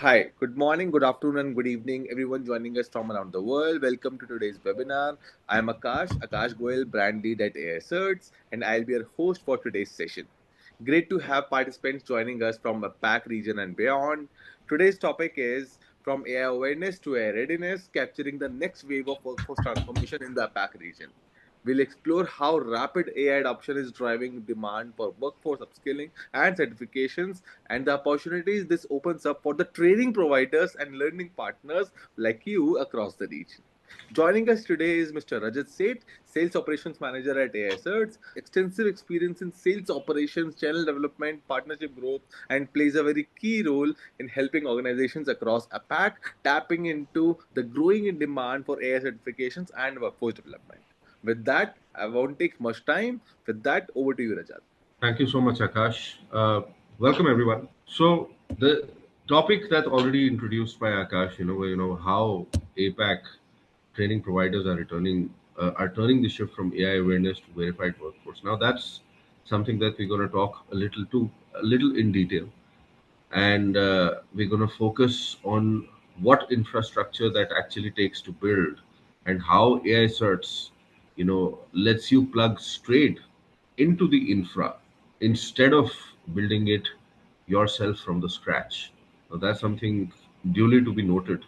Hi, good morning, good afternoon, and good evening, everyone joining us from around the world. Welcome to today's webinar. I'm Akash Goel, brand lead at AI CERTs, and I'll be your host for today's session. Great to have participants joining us from the APAC region and beyond. Today's topic is from AI awareness to AI readiness, capturing the next wave of workforce transformation in the APAC region. We'll explore how rapid AI adoption is driving demand for workforce upskilling and certifications, and the opportunities this opens up for the training providers and learning partners like you across the region. Joining us today is Mr. Rajjat Seth, Sales Operations Manager at AI CERTs, extensive experience in sales operations, channel development, partnership growth, and plays a very key role in helping organizations across APAC tapping into the growing in demand for AI certifications and workforce development. With that, I won't take much time. With that, over to you, Rajat. Thank you so much, Akash. Welcome everyone. So the topic that already introduced by Akash, how APAC training providers are turning the shift from AI awareness to verified workforce. Now that's something that we're going to talk a little in detail, and we're going to focus on what infrastructure that actually takes to build and how AI certs, lets you plug straight into the infra instead of building it yourself from the scratch. Now, that's something duly to be noted,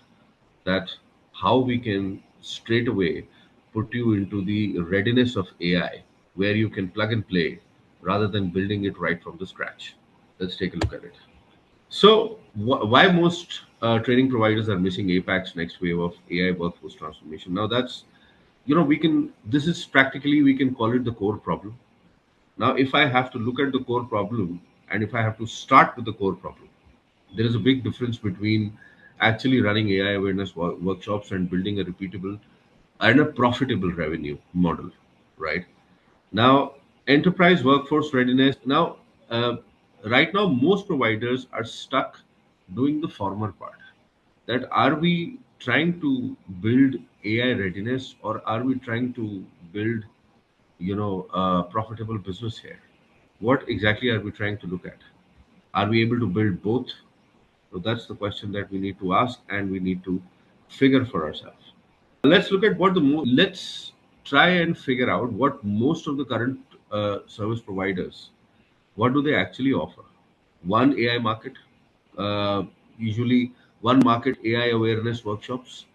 that how we can straight away put you into the readiness of AI, where you can plug and play rather than building it right from the scratch. Let's take a look at it. So, why most training providers are missing APAC's next wave of AI workforce transformation? Now, this is practically, we can call it the core problem. Now, if I have to look at the core problem and if I have to start with the core problem, there is a big difference between actually running AI awareness workshops and building a repeatable and a profitable revenue model, right? Now, enterprise workforce readiness. Uh, right now, most providers are stuck doing the former part. That are we trying to build AI readiness, or are we trying to build, a profitable business here? What exactly are we trying to look at? Are we able to build both? So that's the question that we need to ask and we need to figure for ourselves. Let's look at let's try and figure out what most of the current service providers, what do they actually offer? One AI market, uh, usually one market AI awareness workshops.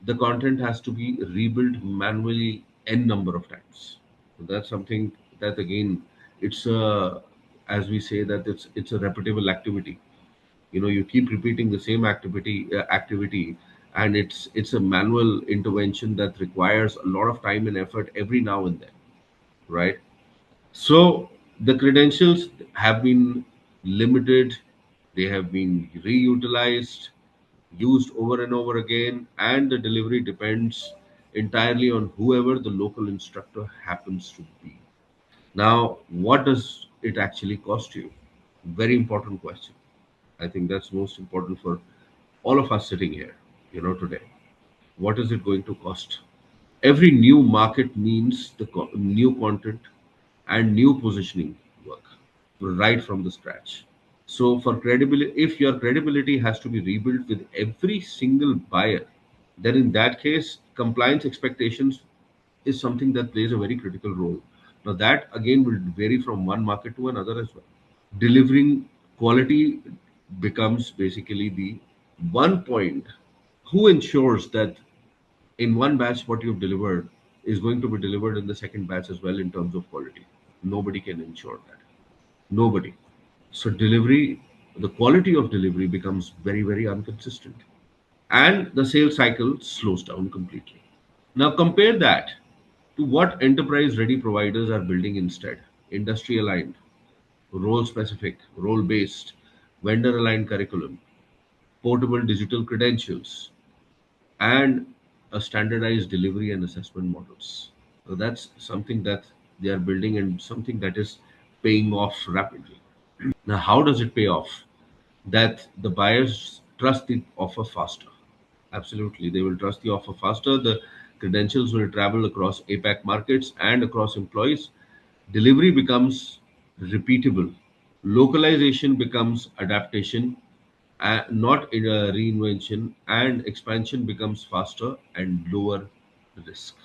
The content has to be rebuilt manually n number of times. So that's something that again, it's a, as we say, that it's a repetitive activity. You keep repeating the same activity, and it's a manual intervention that requires a lot of time and effort every now and then, right? So the credentials have been limited, they have been reutilized, used over and over again, and the delivery depends entirely on whoever the local instructor happens to be. Now, what does it actually cost you? Very important question. I think that's most important for all of us sitting here, today. What is it going to cost? Every new market means new content and new positioning work right from the scratch. So, for credibility, if your credibility has to be rebuilt with every single buyer, then in that case, compliance expectations is something that plays a very critical role. Now, that again will vary from one market to another as well. Delivering quality becomes basically the one point. Who ensures that in one batch what you've delivered is going to be delivered in the second batch as well in terms of quality? Nobody can ensure that. Nobody. So delivery, the quality of delivery becomes very, very inconsistent. And the sales cycle slows down completely. Now compare that to what enterprise ready providers are building instead. Industry aligned, role specific, role based, vendor aligned curriculum, portable digital credentials, and a standardized delivery and assessment models. So that's something that they are building and something that is paying off rapidly. Now, how does it pay off? That the buyers trust the offer faster. Absolutely, they will trust the offer faster. The credentials will travel across APAC markets and across employees. Delivery becomes repeatable. Localization becomes adaptation, not in a reinvention, and expansion becomes faster and lower risk.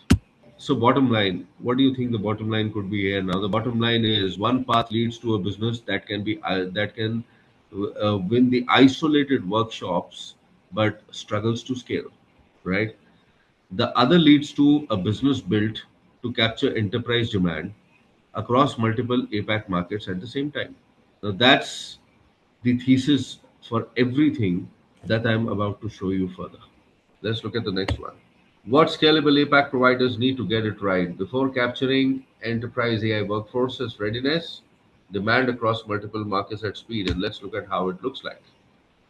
So, bottom line, what do you think the bottom line could be here now? The bottom line is one path leads to a business that can win the isolated workshops but struggles to scale, right? The other leads to a business built to capture enterprise demand across multiple APAC markets at the same time. Now, that's the thesis for everything that I'm about to show you further. Let's look at the next one. What scalable APAC providers need to get it right before capturing enterprise AI workforces readiness, demand across multiple markets at speed, and let's look at how it looks like.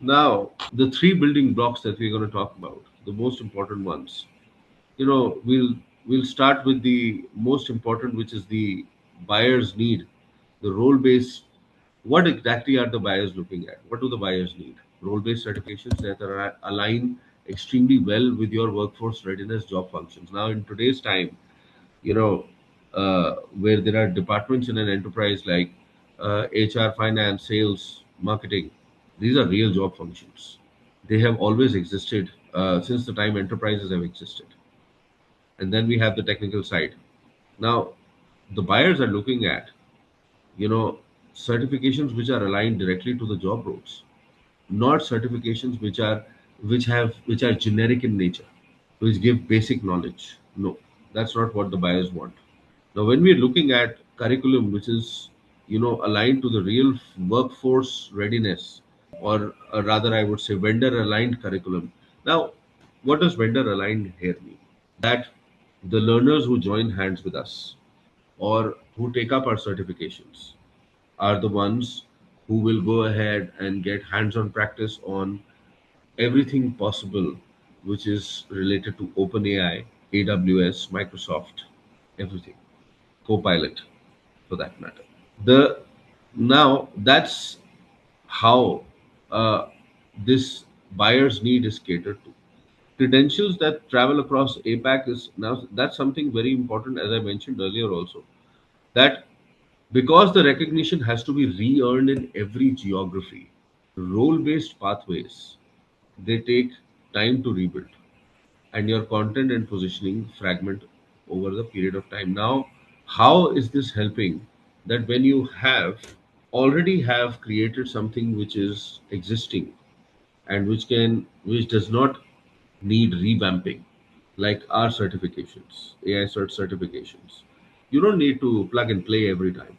Now, the three building blocks that we're going to talk about, the most important ones. We'll start with the most important, which is the buyer's need, the role based. What exactly are the buyers looking at? What do the buyers need? Role based certifications that are align extremely well with your workforce readiness job functions. Now, in today's time, you know, where there are departments in an enterprise like HR, finance, sales, marketing, these are real job functions. They have always existed since the time enterprises have existed. And then we have the technical side. Now, the buyers are looking at, you know, certifications which are aligned directly to the job roles, not certifications which are generic in nature, which give basic knowledge. No, that's not what the buyers want. Now, when we're looking at curriculum which is, aligned to the real workforce readiness, or rather, I would say vendor aligned curriculum. Now, what does vendor aligned here mean? That the learners who join hands with us or who take up our certifications are the ones who will go ahead and get hands on practice on everything possible which is related to OpenAI, AWS, Microsoft, everything, Copilot for that matter. The Now that's how this buyer's need is catered to. Credentials that travel across APAC is now that's something very important, as I mentioned earlier also. That because the recognition has to be re-earned in every geography, role-based pathways, they take time to rebuild, and your content and positioning fragment over the period of time. Now, how is this helping? That when you have created something which is existing and which does not need revamping, like our certifications, AI certifications, you don't need to plug and play every time.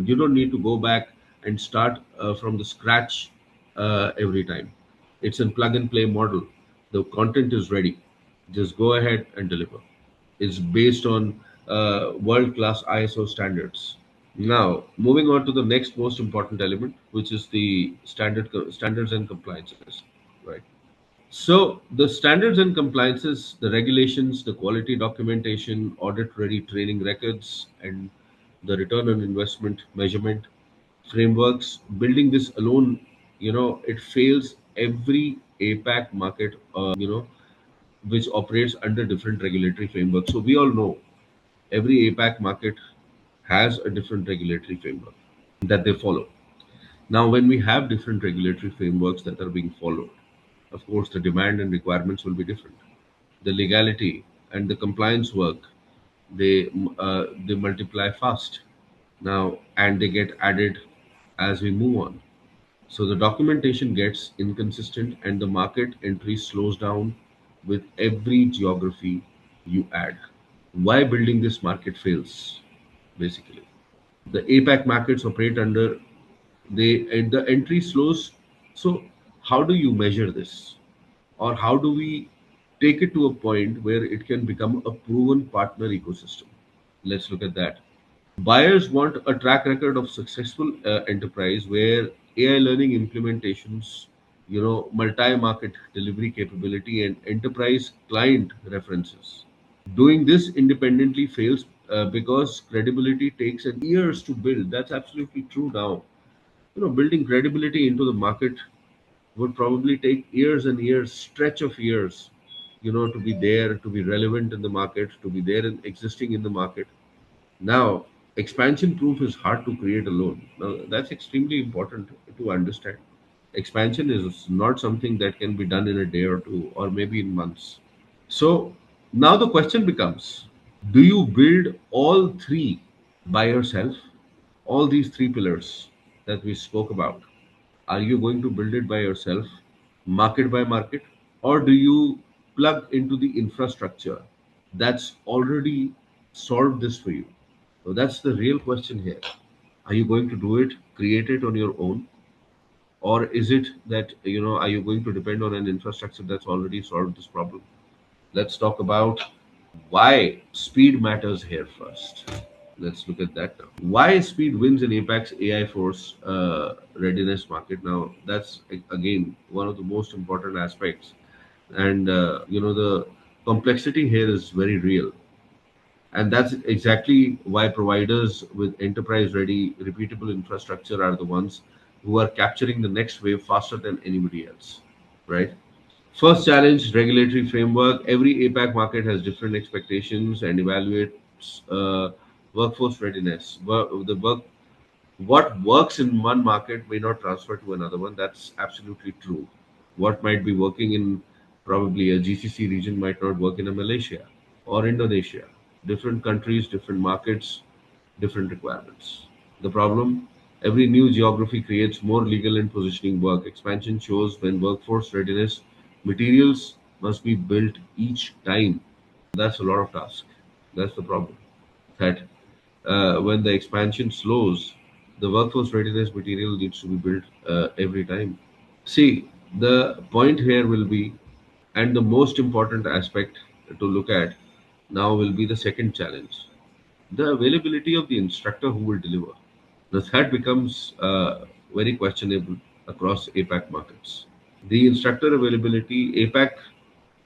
You don't need to go back and start from the scratch every time. It's a plug and play model. The content is ready. Just go ahead and deliver. It's based on world class ISO standards. Now, moving on to the next most important element, which is the standards and compliances, right? So the standards and compliances, the regulations, the quality documentation, audit-ready training records, and the return on investment measurement frameworks. Building this alone, it fails every APAC market, which operates under different regulatory frameworks. So we all know every APAC market has a different regulatory framework that they follow. Now, when we have different regulatory frameworks that are being followed, of course, the demand and requirements will be different. The legality and the compliance work, they multiply fast now, and they get added as we move on. So the documentation gets inconsistent, and the market entry slows down with every geography you add. Why building this market fails, basically. The APAC markets operate under the entry slows. So how do you measure this, or how do we take it to a point where it can become a proven partner ecosystem? Let's look at that. Buyers want a track record of successful enterprise where AI learning implementations, multi-market delivery capability, and enterprise client references. Doing this independently fails because credibility takes an years to build. That's absolutely true now. Building credibility into the market would probably take years and years, stretch of years, to be there, to be relevant in the market, to be there and existing in the market. Now, expansion proof is hard to create alone. Now, that's extremely important to understand. Expansion is not something that can be done in a day or two, or maybe in months. So now the question becomes, do you build all three by yourself? All these three pillars that we spoke about, are you going to build it by yourself, market by market, or do you plug into the infrastructure that's already solved this for you? So that's the real question here. Are you going to do it, create it on your own, or is it that, are you going to depend on an infrastructure that's already solved this problem? Let's talk about why speed matters here first. Let's look at that now. Why speed wins in APAC's AI Force readiness market? Now, that's again one of the most important aspects, and the complexity here is very real, and that's exactly why providers with enterprise-ready, repeatable infrastructure are the ones who are capturing the next wave faster than anybody else, right? First challenge, regulatory framework. Every APAC market has different expectations and evaluates workforce readiness. What works in one market may not transfer to another one. That's absolutely true. What might be working in probably a GCC region might not work in a Malaysia or Indonesia. Different countries, different markets, different requirements. The problem, every new geography creates more legal and positioning work. Expansion shows when workforce readiness materials must be built each time. That's a lot of task. That's the problem. That when the expansion slows, the workforce readiness material needs to be built every time. See, the point here will be, and the most important aspect to look at now will be the second challenge, the availability of the instructor who will deliver. Now, that becomes very questionable across APAC markets. The instructor availability, APAC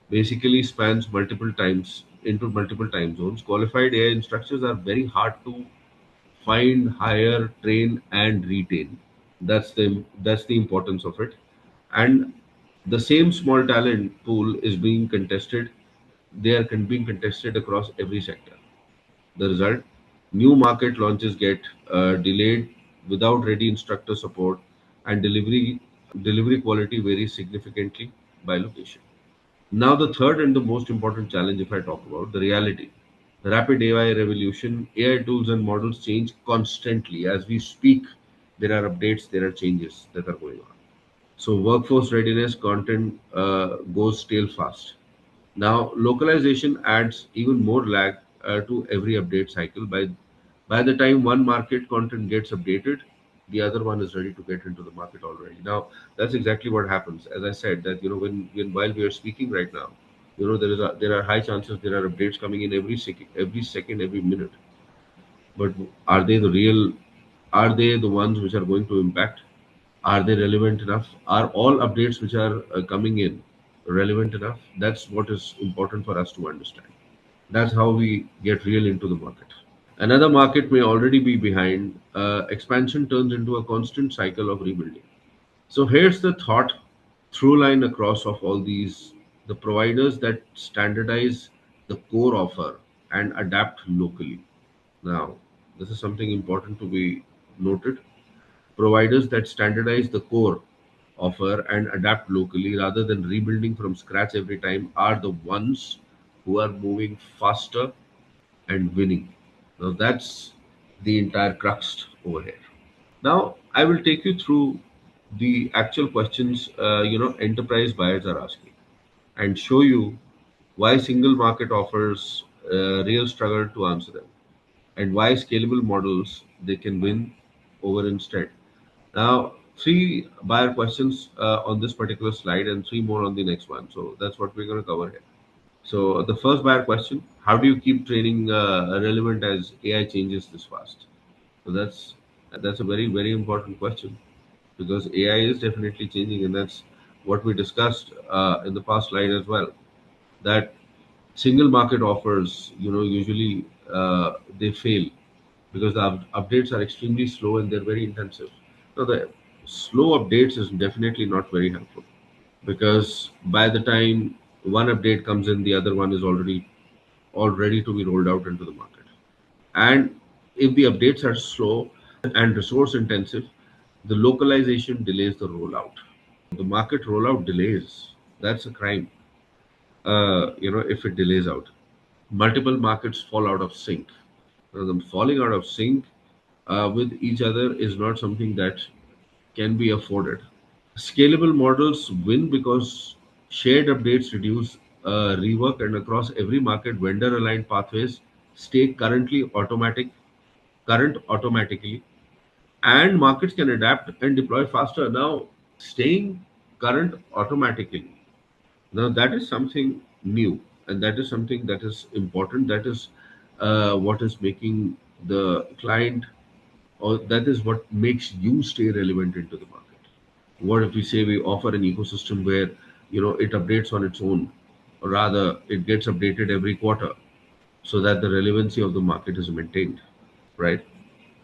basically spans multiple times into multiple time zones. Qualified AI instructors are very hard to find, hire, train, and retain. That's the importance of it. And the same small talent pool is being contested. They are being contested across every sector. The result: new market launches get delayed without ready instructor support, and delivery quality varies significantly by location. Now, the third and the most important challenge, if I talk about the reality, the rapid AI revolution, AI tools and models change constantly. As we speak, there are updates, there are changes that are going on. So, workforce readiness content goes stale fast. Now, localization adds even more lag to every update cycle. By the time one market content gets updated, the other one is ready to get into the market already. Now, that's exactly what happens. As I said, that when while we are speaking right now, there are high chances there are updates coming in every second, every minute. But are they the real? Are they the ones which are going to impact? Are they relevant enough? Are all updates which are coming in relevant enough? That's what is important for us to understand. That's how we get real into the market. Another market may already be behind. Expansion turns into a constant cycle of rebuilding. So here's the thought through line across of all these: the providers that standardize the core offer and adapt locally. Now, this is something important to be noted. Providers that standardize the core offer and adapt locally rather than rebuilding from scratch every time are the ones who are moving faster and winning. Now, that's the entire crux over here. Now, I will take you through the actual questions enterprise buyers are asking, and show you why single market offers real struggle to answer them, and why scalable models they can win over instead. Now, three buyer questions on this particular slide, and three more on the next one. So that's what we're going to cover here. So the first buyer question: how do you keep training relevant as AI changes this fast? So that's a very important question, because AI is definitely changing, and that's what we discussed in the past slide as well. That single market offers, usually they fail because the updates are extremely slow and they're very intensive. Now, the slow updates is definitely not very helpful, because by the time one update comes in, the other one is already all ready to be rolled out into the market. And if the updates are slow and resource intensive, the localization delays the rollout. The market rollout delays. That's a crime. If it delays out, multiple markets fall out of sync. Now, them falling out of sync with each other is not something that can be afforded. Scalable models win because shared updates reduce rework, and across every market, vendor aligned pathways stay current automatically, and markets can adapt and deploy faster. Now, staying current automatically. Now, that is something new, and that is something that is important. That is what is making the client, or that is what makes you stay relevant into the market. What if we say we offer an ecosystem where it updates on its own, or rather, it gets updated every quarter, so that the relevancy of the market is maintained, right?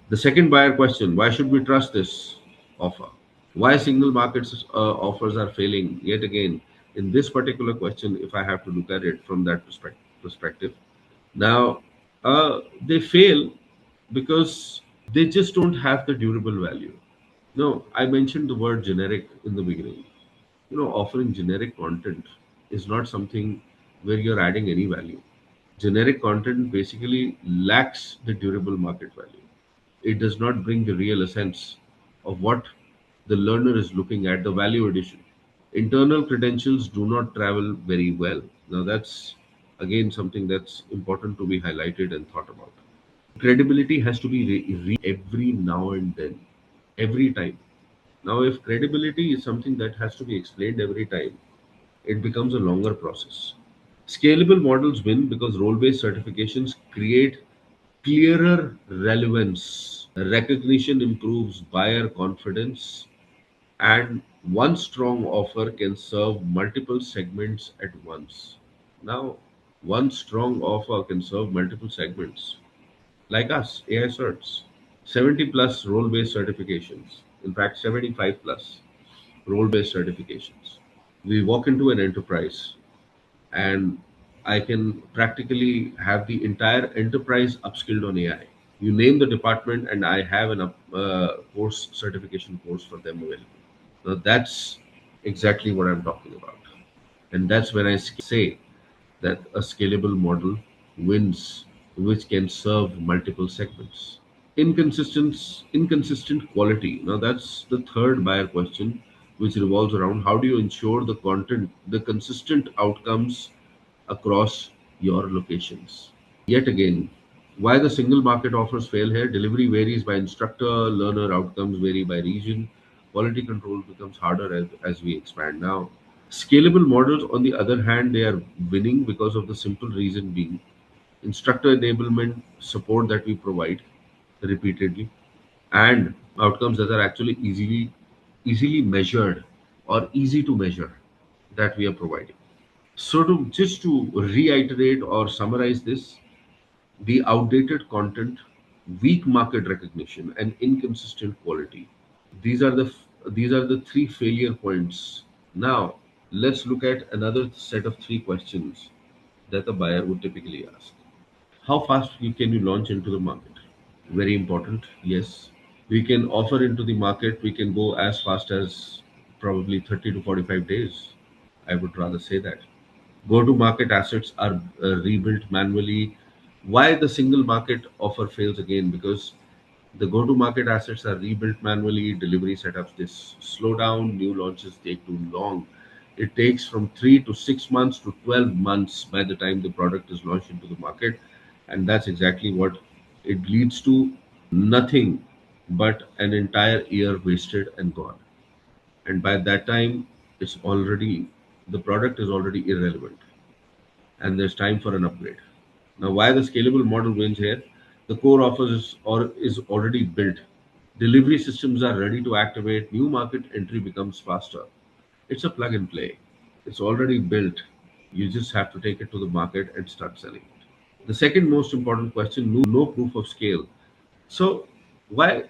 The second buyer question: why should we trust this offer? Why single markets offers are failing? Yet again, in this particular question, if I have to look at it from that perspective, now they fail because they just don't have the durable value. No, I mentioned the word generic in the beginning. Offering generic content is not something where you're adding any value. Generic content basically lacks the durable market value. It does not bring the real essence of what the learner is looking at, the value addition. Internal credentials do not travel very well. Now, that's again something that's important to be highlighted and thought about. Credibility has to be every now and then, every time. Now, if credibility is something that has to be explained every time, it becomes a longer process. Scalable models win because role based certifications create clearer relevance. Recognition improves buyer confidence, and one strong offer can serve multiple segments at once. Now, one strong offer can serve multiple segments. Like us, AI CERTs, 70 plus role based certifications, in fact, 75 plus role based certifications. We walk into an enterprise, and I can practically have the entire enterprise upskilled on AI. You name the department, and I have an course certification course for them available. Now, that's exactly what I'm talking about. And that's when I say that a scalable model wins, which can serve multiple segments. Inconsistent quality. Now, that's the third buyer question, which revolves around how do you ensure the consistent outcomes across your locations. Yet again, why the single market offers fail here? Delivery varies by instructor, learner outcomes vary by region, quality control becomes harder as we expand. Now, scalable models, on the other hand, they are winning because of the simple reason being instructor enablement support that we provide repeatedly, and outcomes that are actually easily measured or easy to measure that we are providing. So, to reiterate or summarize this, the outdated content, weak market recognition, and inconsistent quality. These are the three failure points. Now, let's look at another set of three questions that a buyer would typically ask. How fast can you launch into the market? Very important. Yes, we can offer into the market. We can go as fast as probably 30 to 45 days. I would rather say that. Go to market assets are rebuilt manually. Why the single market offer fails again? Because the go to market assets are rebuilt manually, delivery setups this slow down, new launches take too long. It takes from 3 to 6 months to 12 months by the time the product is launched into the market. And that's exactly what it leads to: nothing but an entire year wasted and gone. And by that time, the product is already irrelevant, and there's time for an upgrade. Now, why the scalable model wins here? The core offer is already built. Delivery systems are ready to activate. New market entry becomes faster. It's a plug and play. It's already built. You just have to take it to the market and start selling it. The second most important question: no proof of scale. So, why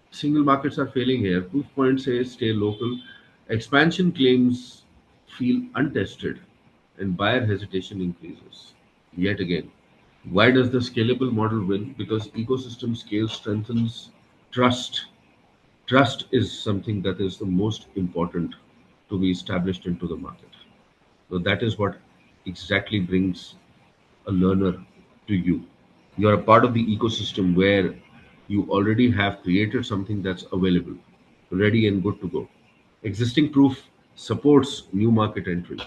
single markets are failing here? Proof point says stay local. Expansion claims feel untested, and buyer hesitation increases. Yet again, why does the scalable model win? Because ecosystem scale strengthens trust. Trust is something that is the most important to be established into the market. So that is what exactly brings a learner to you. You're a part of the ecosystem where you already have created something that's available, ready and good to go. Existing proof supports new market entry.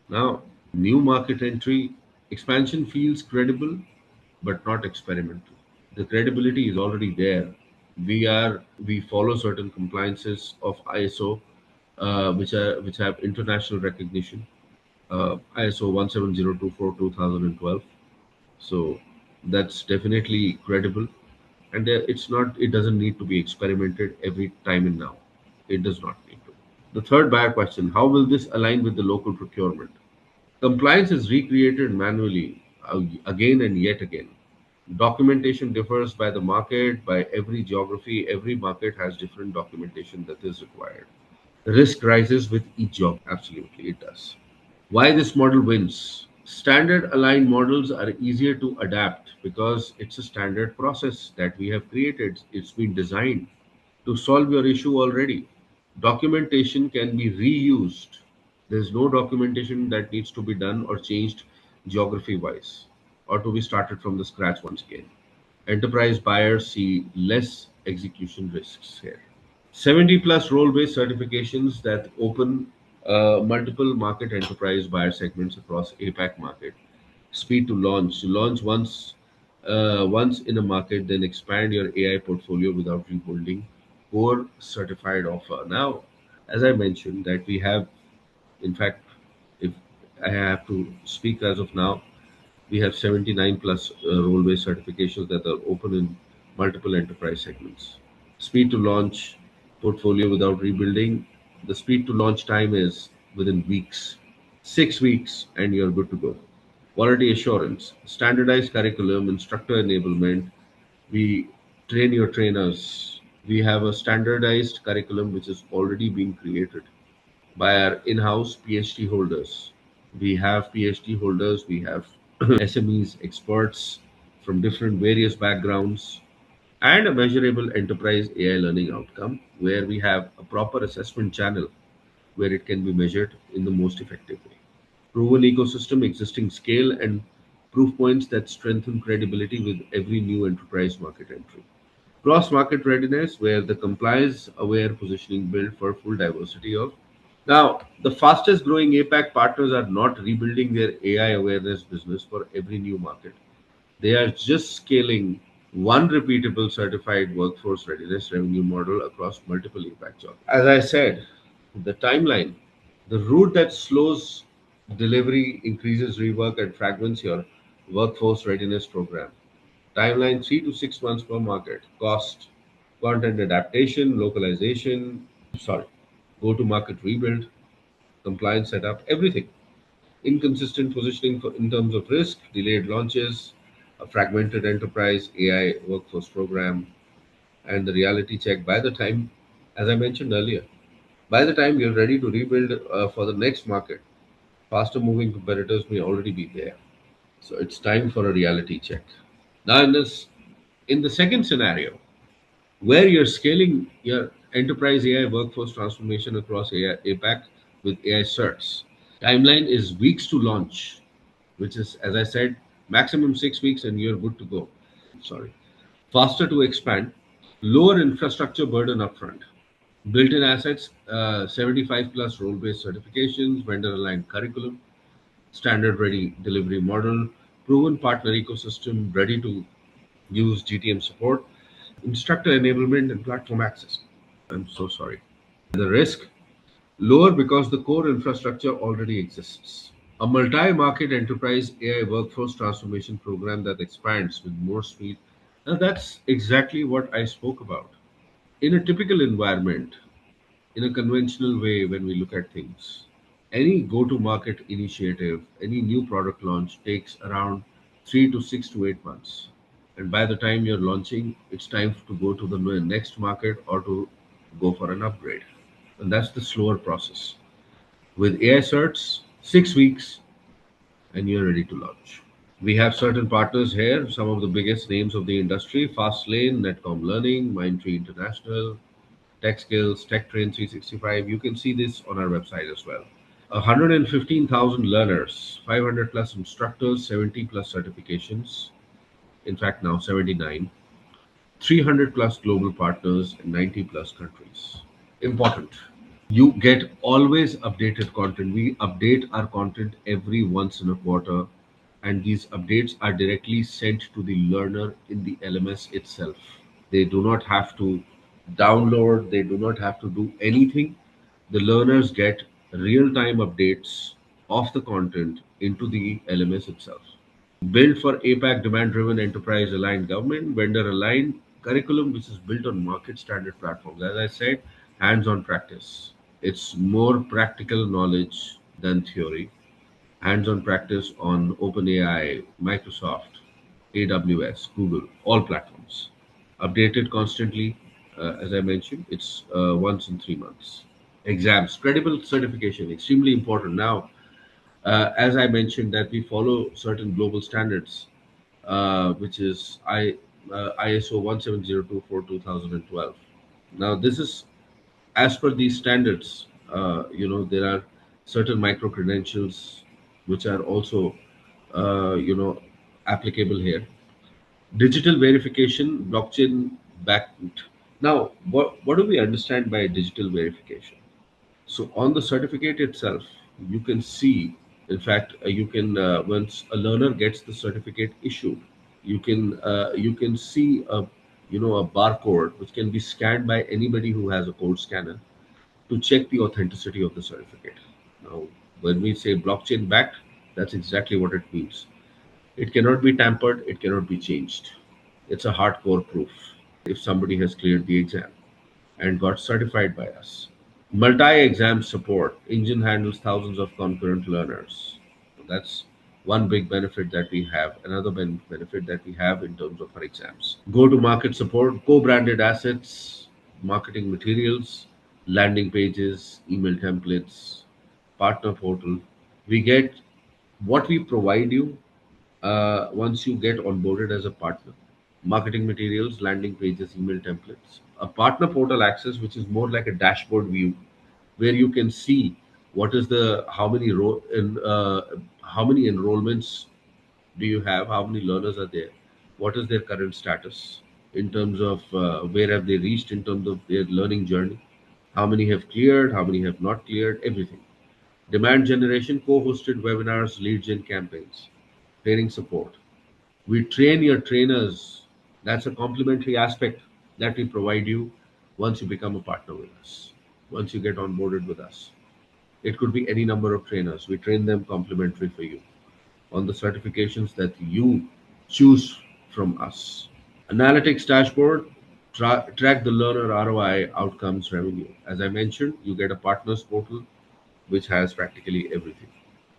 Now, new market entry expansion feels credible but not experimental. The credibility is already there. We follow certain compliances of ISO, which have international recognition. ISO 17024 2012. So that's definitely credible, and it's not. It doesn't need to be experimented every time and now. It does not need to. The third buyer question: how will this align with the local procurement? Compliance is recreated manually again and yet again. Documentation differs by the market, by every geography. Every market has different documentation that is required. Risk rises with each job. Absolutely, it does. Why this model wins? Standard aligned models are easier to adapt because it's a standard process that we have created. It's been designed to solve your issue already. Documentation can be reused. There's no documentation that needs to be done or changed geography wise or to be started from the scratch once again. Enterprise buyers see less execution risks here. 70 plus role based certifications that open multiple market enterprise buyer segments across APAC market. Speed to launch. Launch once in a market, then expand your AI portfolio without rebuilding core certified offer. Now, as I mentioned, that we have, in fact, if I have to speak as of now, we have 79 plus role-based certifications that are open in multiple enterprise segments. Speed to launch portfolio without rebuilding. The speed to launch time is within weeks, 6 weeks, and you're good to go. Quality assurance, standardized curriculum, instructor enablement. We train your trainers. We have a standardized curriculum which is already being created by our in-house PhD holders. We have PhD holders, we have SMEs, experts from different various backgrounds, and a measurable enterprise AI learning outcome where we have a proper assessment channel where it can be measured in the most effective way. Proven ecosystem, existing scale, and proof points that strengthen credibility with every new enterprise market entry. Cross market readiness, where the compliance aware positioning built for full diversity of. Now, the fastest growing APAC partners are not rebuilding their AI awareness business for every new market. They are just scaling one repeatable certified workforce readiness revenue model across multiple APAC jobs. As I said, the timeline, the route that slows delivery, increases rework, and fragments your workforce readiness program. Timeline 3 to 6 months per market. Cost, content adaptation, localization, sorry, go to market rebuild, compliance setup, everything. Inconsistent positioning in terms of risk, delayed launches, a fragmented enterprise AI workforce program, and the reality check by the time, as I mentioned earlier, by the time you're ready to rebuild for the next market, faster moving competitors may already be there. So it's time for a reality check. Now, in the second scenario, where you're scaling your enterprise AI workforce transformation across AI, APAC with AI certs. Timeline is weeks to launch, which is, as I said, maximum 6 weeks and you're good to go. Sorry. Faster to expand, lower infrastructure burden upfront. Built-in assets, 75 plus role-based certifications, vendor-aligned curriculum, standard-ready delivery model, proven partner ecosystem, ready to use GTM support, instructor enablement, and platform access. I'm so sorry. The risk, lower because the core infrastructure already exists. A multi-market enterprise AI workforce transformation program that expands with more speed. Now that's exactly what I spoke about. In a typical environment, in a conventional way, when we look at things, any go-to-market initiative, any new product launch takes around 3 to 6 to 8 months. And by the time you're launching, it's time to go to the next market or to go for an upgrade. And that's the slower process. With AI certs, 6 weeks, and you're ready to launch. We have certain partners here, some of the biggest names of the industry: Fastlane, Netcom Learning, Mindtree International, Tech Skills, Tech Train 365. You can see this on our website as well. 115,000 learners, 500 plus instructors, 70 plus certifications. In fact, now 79. 300 plus global partners in 90 plus countries. Important. You get always updated content. We update our content every once in a quarter, and these updates are directly sent to the learner in the LMS itself. They do not have to download, they do not have to do anything. The learners get real time updates of the content into the LMS itself. Built for APAC demand driven enterprise aligned government, vendor aligned curriculum which is built on market standard platforms. As I said, hands on practice. It's more practical knowledge than theory. Hands on practice on OpenAI, Microsoft, AWS, Google, all platforms. Updated constantly, as I mentioned, it's once in 3 months. Exams, credible certification, extremely important. Now, as I mentioned, that we follow certain global standards, which is ISO 17024 2012. Now, this is as per these standards. There are certain micro credentials which are also, applicable here. Digital verification, blockchain backed. Now, what do we understand by digital verification? So on the certificate itself, you can see, in fact, you can once a learner gets the certificate issued, you can see a barcode which can be scanned by anybody who has a code scanner to check the authenticity of the certificate. Now, when we say blockchain backed, that's exactly what it means. It cannot be tampered, it cannot be changed. It's a hardcore proof if somebody has cleared the exam and got certified by us. Multi-exam support. Engine handles thousands of concurrent learners. That's one big benefit that we have. Another benefit that we have in terms of our exams. Go-to-market support, co-branded assets, marketing materials, landing pages, email templates, partner portal. We get what we provide you once you get onboarded as a partner. Marketing materials, landing pages, email templates, a partner portal access, which is more like a dashboard view, where you can see what is the how many enrollments do you have, how many learners are there, what is their current status in terms of where have they reached in terms of their learning journey, how many have cleared, how many have not cleared, everything. Demand generation, co-hosted webinars, lead gen campaigns, training support. We train your trainers. That's a complementary aspect that we provide you once you become a partner with us, once you get onboarded with us. It could be any number of trainers. We train them complimentary for you on the certifications that you choose from us. Analytics dashboard, track the learner ROI, outcomes, revenue. As I mentioned, you get a partners portal which has practically everything.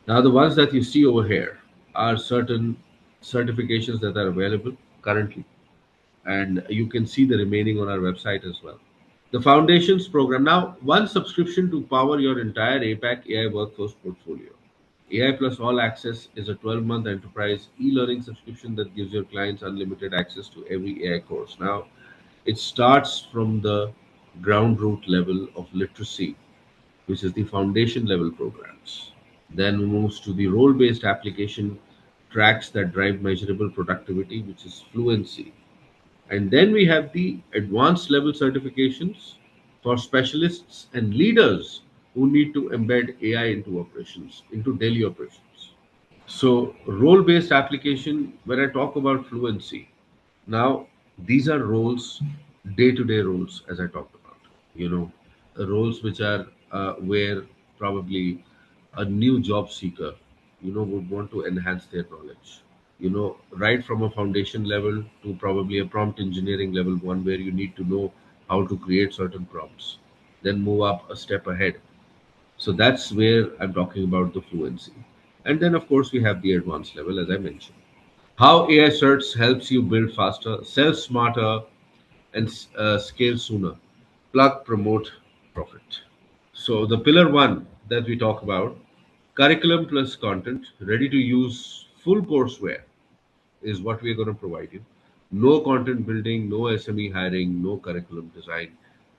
Now, the ones that you see over here are certain certifications that are available currently, and you can see the remaining on our website as well. The Foundations program. Now, one subscription to power your entire APAC AI workforce portfolio. AI Plus All Access is a 12-month enterprise e-learning subscription that gives your clients unlimited access to every AI course. Now, it starts from the ground root level of literacy, which is the foundation level programs. Then moves to the role based application tracks that drive measurable productivity, which is fluency. And then we have the advanced level certifications for specialists and leaders who need to embed AI into operations, into daily operations. So, role based application, when I talk about fluency, now these are roles, day to day roles, as I talked about, you know, roles which are where probably a new job seeker, would want to enhance their knowledge, right from a foundation level to probably a prompt engineering level one where you need to know how to create certain prompts, then move up a step ahead. So that's where I'm talking about the fluency. And then, of course, we have the advanced level, as I mentioned. How AI certs helps you build faster, sell smarter, and scale sooner. Plug, promote, profit. So the pillar one that we talk about, curriculum plus content, ready to use full courseware is what we're going to provide you. No content building, no SME hiring, no curriculum design.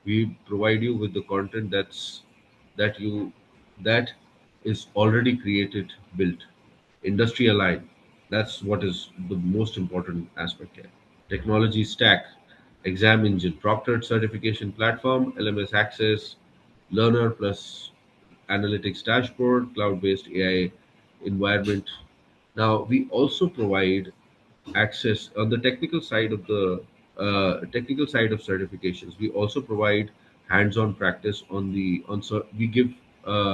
We provide you with the content that you that is already created, built, industry aligned. That's what is the most important aspect here. Technology stack, exam engine, proctored certification platform, LMS access, learner plus analytics dashboard, cloud based AI environment. Now, we also provide access on the technical side of certifications. We also provide hands-on practice we give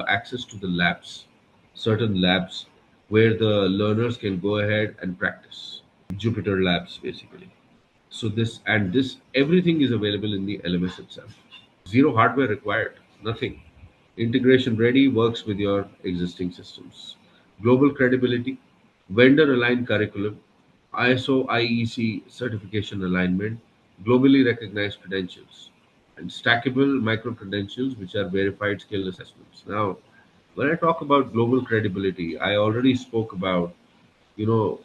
access to the labs, certain labs where the learners can go ahead and practice. Jupyter labs, basically. So this everything is available in the LMS itself. Zero hardware required, nothing. Integration ready, works with your existing systems. Global credibility, vendor aligned curriculum, ISO IEC certification alignment, globally recognized credentials, and stackable micro credentials, which are verified skill assessments. Now, when I talk about global credibility, I already spoke about, you know,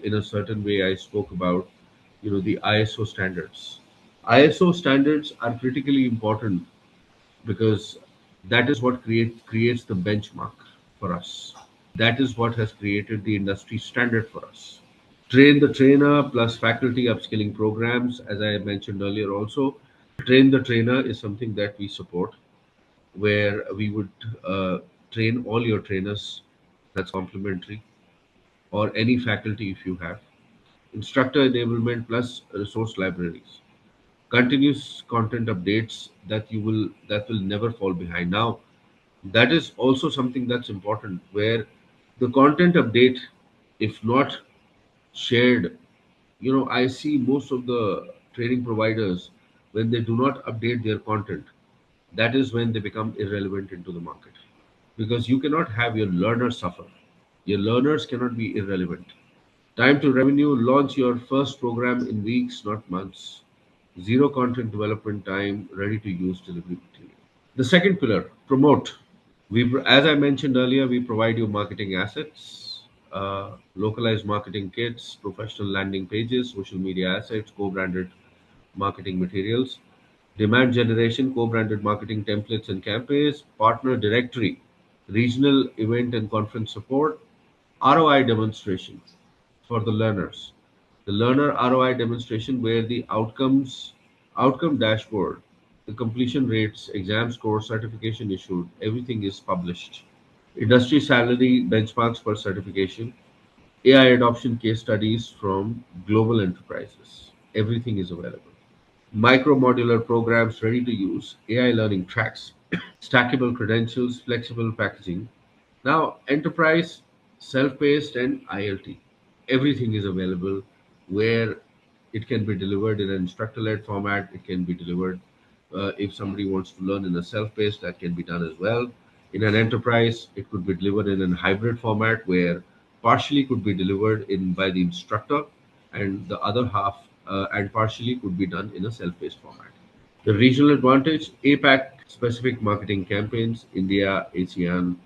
in a certain way, I spoke about, the ISO standards. ISO standards are critically important because that is what creates the benchmark for us. That is what has created the industry standard for us. Train the trainer plus faculty upskilling programs, as I mentioned earlier also. Train the trainer is something that we support, where we would train all your trainers, that's complimentary, or any faculty if you have. Instructor enablement plus resource libraries. Continuous content updates that will never fall behind. Now, that is also something that's important, where the content update, if not shared, I see most of the training providers, when they do not update their content, that is when they become irrelevant into the market, because you cannot have your learners suffer. Your learners cannot be irrelevant. Time to revenue, launch your first program in weeks, not months. Zero content development time, ready to use delivery material. The second pillar, promote. As I mentioned earlier, we provide you marketing assets, localized marketing kits, professional landing pages, social media assets, co-branded marketing materials, demand generation, co-branded marketing templates and campaigns, partner directory, regional event and conference support, ROI demonstration for the learners. The learner ROI demonstration, where the outcome dashboard, the completion rates, exam scores, certification issued, everything is published. Industry salary benchmarks per certification, AI adoption case studies from global enterprises. Everything is available. Micro modular programs ready to use, AI learning tracks, stackable credentials, flexible packaging. Now, enterprise, self paced, and ILT. Everything is available, where it can be delivered in an instructor led format. It can be delivered if somebody wants to learn in a self paced, that can be done as well. In an enterprise, it could be delivered in a hybrid format, where partially could be delivered in by the instructor, and the other half and partially could be done in a self paced format. The regional advantage, APAC specific marketing campaigns, India, ASEAN,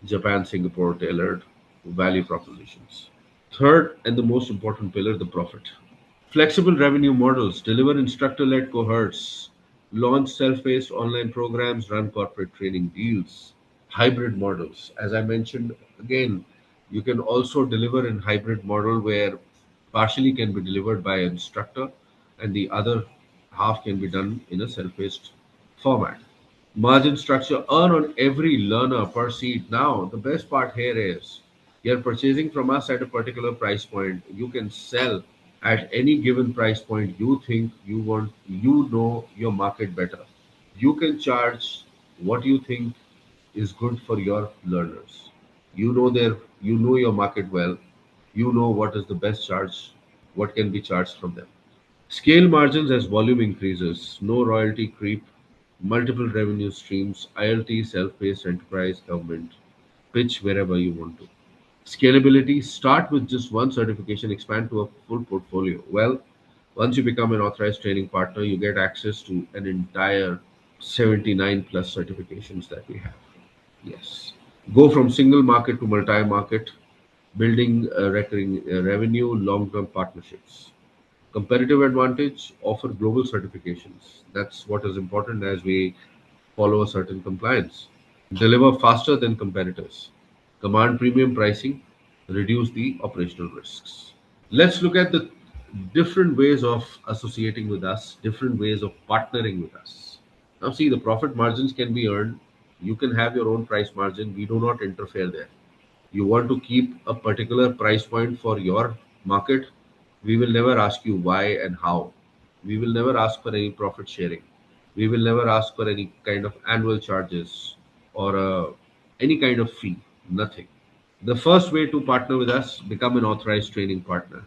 Japan, Singapore tailored value propositions. Third, and the most important pillar, the profit. Flexible revenue models, deliver instructor led cohorts, launch self paced online programs, run corporate training deals. Hybrid models, as I mentioned, again, you can also deliver in hybrid model, where partially can be delivered by an instructor and the other half can be done in a self paced format. Margin structure, earn on every learner per seat. Now, the best part here is, you're purchasing from us at a particular price point. You can sell at any given price point you think you want. You know your market better. You can charge what you think is good for your learners. You know your market well. You know what is the best charge, what can be charged from them. Scale margins as volume increases, no royalty creep, multiple revenue streams, ILT, self-paced enterprise, government, pitch wherever you want to. Scalability, start with just one certification, expand to a full portfolio. Well, once you become an authorized training partner, you get access to an entire 79 plus certifications that we have. Yes. Go from single market to multi market, building recurring revenue, long term partnerships. Competitive advantage, offer global certifications. That's what is important as we follow a certain compliance. Deliver faster than competitors. Command premium pricing, reduce the operational risks. Let's look at the different ways of associating with us, different ways of partnering with us. Now, see, the profit margins can be earned. You can have your own price margin. We do not interfere there. You want to keep a particular price point for your market, we will never ask you why and how. We will never ask for any profit sharing. We will never ask for any kind of annual charges or any kind of fee. Nothing. The first way to partner with us, become an authorized training partner.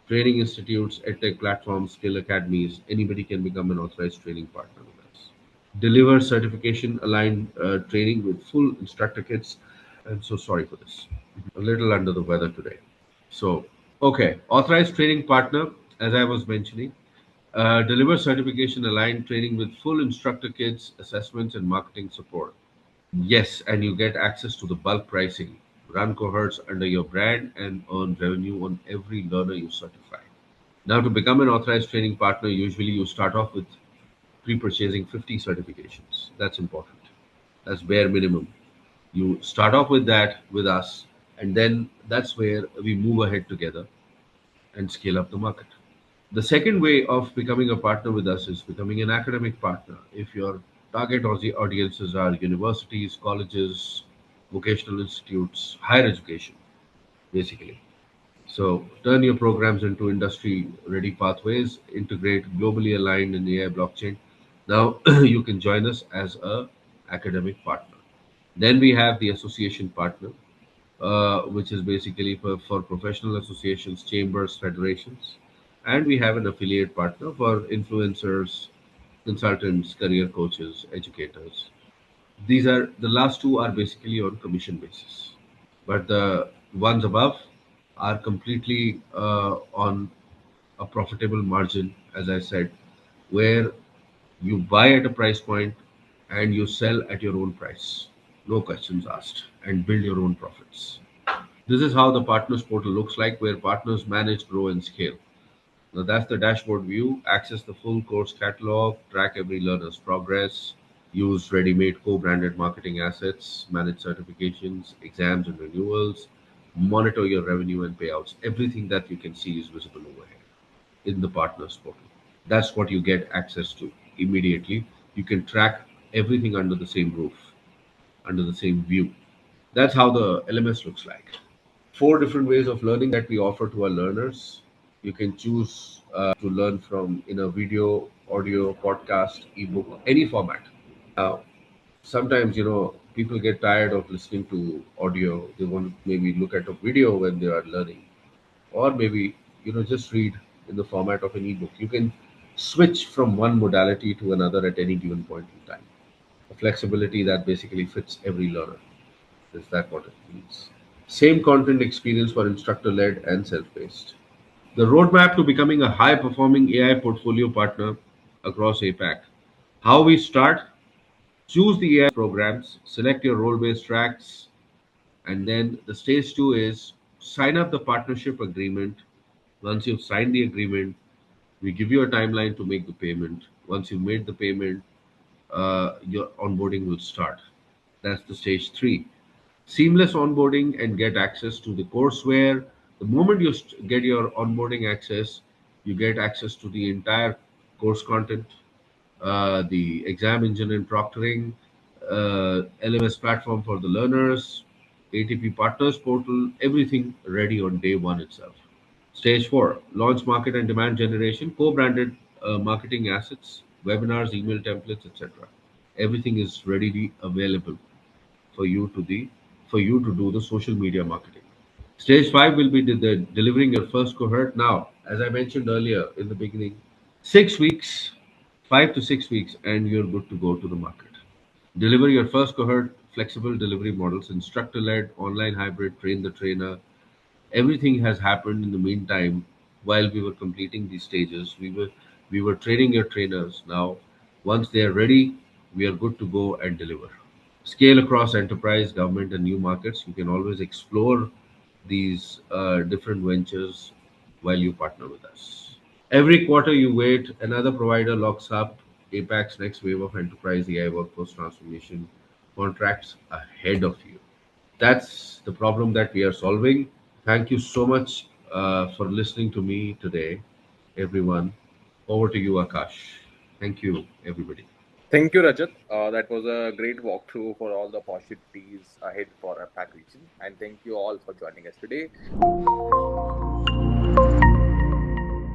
Training institutes, edtech platforms, skill academies, anybody can become an authorized training partner with us. Deliver certification aligned training with full instructor kits. I'm so sorry for this. A little under the weather today. So, okay, authorized training partner, as I was mentioning, deliver certification aligned training with full instructor kits, assessments, and marketing support. Yes, and you get access to the bulk pricing, run cohorts under your brand, and earn revenue on every learner you certify. Now, to become an authorized training partner, usually you start off with pre purchasing 50 certifications. That's important. That's bare minimum. You start off with that with us, and then that's where we move ahead together and scale up the market. The second way of becoming a partner with us is becoming an academic partner. If your target audiences are universities, colleges, vocational institutes, higher education, basically. So turn your programs into industry ready pathways, integrate globally aligned in AI blockchain. Now you can join us as a academic partner. Then we have the association partner, which is basically for professional associations, chambers, federations. And we have an affiliate partner for influencers, consultants, career coaches, educators. These are the last two are basically on commission basis, but the ones above are completely on a profitable margin, as I said, where you buy at a price point and you sell at your own price, no questions asked, and build your own profits. This is how the partners portal looks like, where partners manage, grow, and scale. Now that's the dashboard view. Access the full course catalog, track every learner's progress, use ready-made co-branded marketing assets, manage certifications, exams and renewals, monitor your revenue and payouts. Everything that you can see is visible over here in the partners portal. That's what you get access to immediately. You can track everything under the same roof, under the same view. That's how the LMS looks like. Four different ways of learning that we offer to our learners. You can choose to learn from in a video, audio, podcast, ebook, any format. Now, sometimes people get tired of listening to audio. They want to maybe look at a video when they are learning, or maybe just read in the format of an ebook. You can switch from one modality to another at any given point in time. A flexibility that basically fits every learner. Is that what it means? Same content experience for instructor led and self paced. The roadmap to becoming a high performing AI portfolio partner across APAC. How we start: choose the AI programs, select your role based tracks, and then the stage two is sign up the partnership agreement. Once you've signed the agreement, we give you a timeline to make the payment. Once you've made the payment, your onboarding will start. That's the stage three. Seamless onboarding and get access to the courseware. The moment you get your onboarding access, you get access to the entire course content, the exam engine and proctoring, LMS platform for the learners, ATP partners portal, everything ready on day one itself. Stage four, launch market and demand generation, co-branded marketing assets, webinars, email templates, etc. Everything is readily available for you to the for you to do the social media marketing. Stage five will be delivering your first cohort. Now, as I mentioned earlier in the beginning, 6 weeks, 5 to 6 weeks, and you're good to go to the market. Deliver your first cohort, flexible delivery models, instructor led, online hybrid, train the trainer. Everything has happened in the meantime while we were completing these stages. We were training your trainers. Now, once they are ready, we are good to go and deliver. Scale across enterprise, government, and new markets. You can always explore these different ventures while you partner with us. Every quarter you wait, another provider locks up APAC's next wave of enterprise AI workforce transformation contracts ahead of you. That's the problem that we are solving. Thank you so much for listening to me today, everyone. Over to you, Akash. Thank you, everybody. Thank you, Rajat. That was a great walkthrough for all the opportunities ahead for APAC region. And thank you all for joining us today.